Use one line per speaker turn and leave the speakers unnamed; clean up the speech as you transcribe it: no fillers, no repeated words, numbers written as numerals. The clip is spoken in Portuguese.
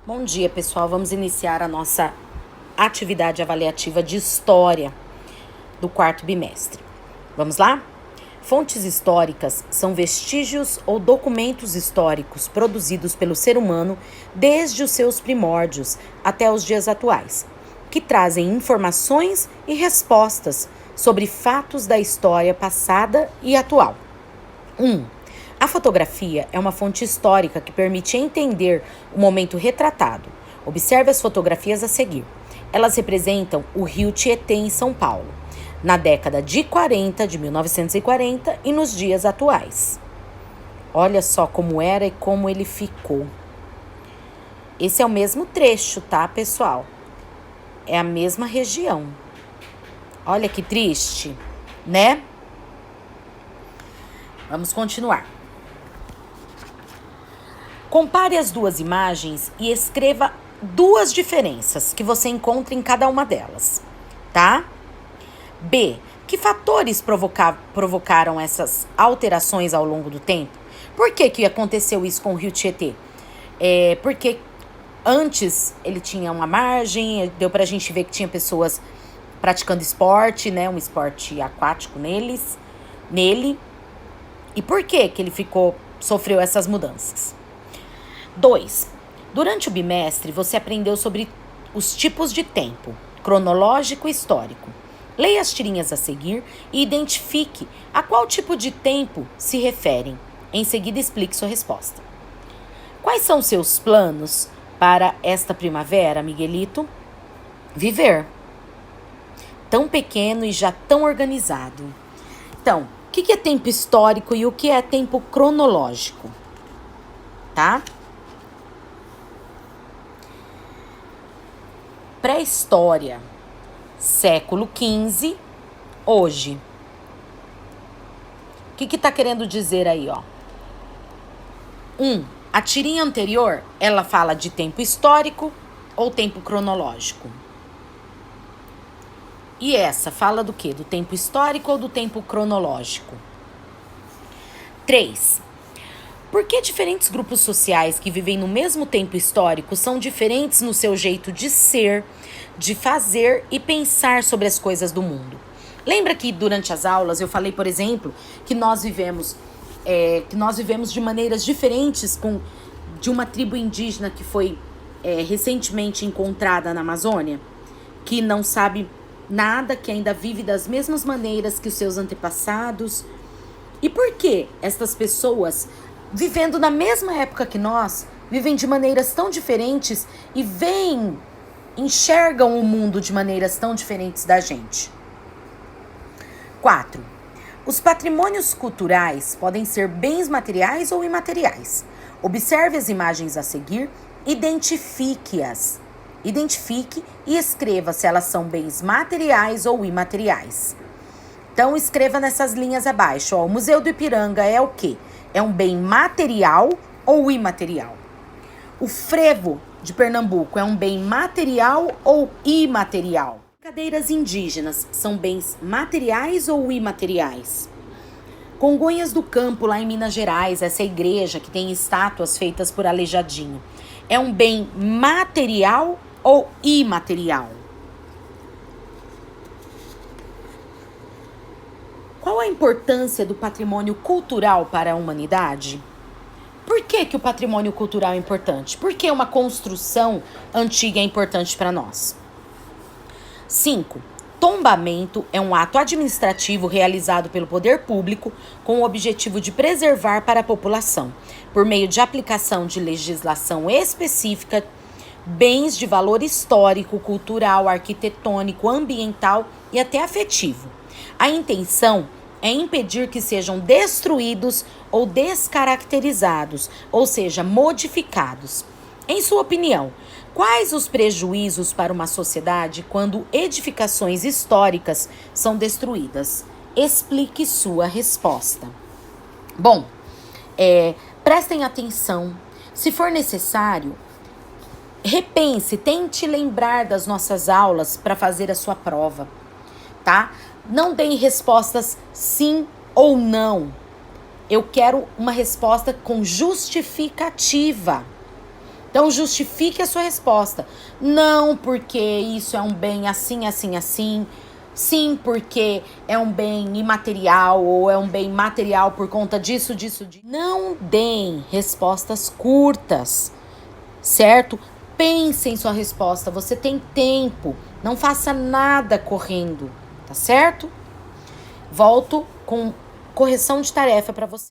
Bom dia, pessoal. Vamos iniciar a nossa atividade avaliativa de História do quarto bimestre. Vamos lá? Fontes históricas são vestígios ou documentos históricos produzidos pelo ser humano desde os seus primórdios até os dias atuais, que trazem informações e respostas sobre fatos da história passada e atual. 1. A fotografia é uma fonte histórica que permite entender o momento retratado. Observe as fotografias a seguir. Elas representam o rio Tietê em São Paulo, na década de 1940 e nos dias atuais. Olha só como era e como ele ficou. Esse é o mesmo trecho, tá, pessoal? É a mesma região. Olha que triste, né? Vamos continuar. Compare as duas imagens e escreva duas diferenças que você encontra em cada uma delas, tá? B. Que fatores provocaram essas alterações ao longo do tempo? Por que aconteceu isso com o rio Tietê? Porque antes ele tinha uma margem, deu pra gente ver que tinha pessoas praticando esporte, né? Um esporte aquático nele. E por que ele sofreu essas mudanças? 2. Durante o bimestre, você aprendeu sobre os tipos de tempo, cronológico e histórico. Leia as tirinhas a seguir e identifique a qual tipo de tempo se referem. Em seguida, explique sua resposta. Quais são seus planos para esta primavera, Miguelito? Viver. Tão pequeno e já tão organizado. Então, o que é tempo histórico e o que é tempo cronológico? Tá? Pré-história, século XV, hoje. O que tá querendo dizer aí, ó? 1. A tirinha anterior, ela fala de tempo histórico ou tempo cronológico? E essa fala do quê? Do tempo histórico ou do tempo cronológico? 3. Por que diferentes grupos sociais que vivem no mesmo tempo histórico são diferentes no seu jeito de ser, de fazer e pensar sobre as coisas do mundo? Lembra que durante as aulas eu falei, por exemplo, que nós vivemos de maneiras diferentes de uma tribo indígena que foi recentemente encontrada na Amazônia, que não sabe nada, que ainda vive das mesmas maneiras que os seus antepassados. E por que estas pessoas, vivendo na mesma época que nós, vivem de maneiras tão diferentes e enxergam o mundo de maneiras tão diferentes da gente? 4. Os patrimônios culturais podem ser bens materiais ou imateriais. Observe as imagens a seguir, identifique-as. Identifique e escreva se elas são bens materiais ou imateriais. Então, escreva nessas linhas abaixo. Ó, o Museu do Ipiranga é o quê? É um bem material ou imaterial? O frevo de Pernambuco é um bem material ou imaterial? Cadeiras indígenas são bens materiais ou imateriais? Congonhas do Campo, lá em Minas Gerais, essa igreja que tem estátuas feitas por Aleijadinho, é um bem material ou imaterial? Qual a importância do patrimônio cultural para a humanidade? Por que o patrimônio cultural é importante? Por que uma construção antiga é importante para nós? 5. Tombamento é um ato administrativo realizado pelo poder público com o objetivo de preservar para a população, por meio de aplicação de legislação específica, bens de valor histórico, cultural, arquitetônico, ambiental e até afetivo. A intenção é impedir que sejam destruídos ou descaracterizados, ou seja, modificados. Em sua opinião, quais os prejuízos para uma sociedade quando edificações históricas são destruídas? Explique sua resposta. Bom, prestem atenção. Se for necessário, repense, tente lembrar das nossas aulas para fazer a sua prova, tá? Não deem respostas sim ou não. Eu quero uma resposta com justificativa. Então, justifique a sua resposta. Não porque isso é um bem assim, assim, assim. Sim, porque é um bem imaterial ou é um bem material por conta disso, disso, disso. Não deem respostas curtas, certo? Pense em sua resposta. Você tem tempo. Não faça nada correndo, tá certo? Volto com correção de tarefa para você.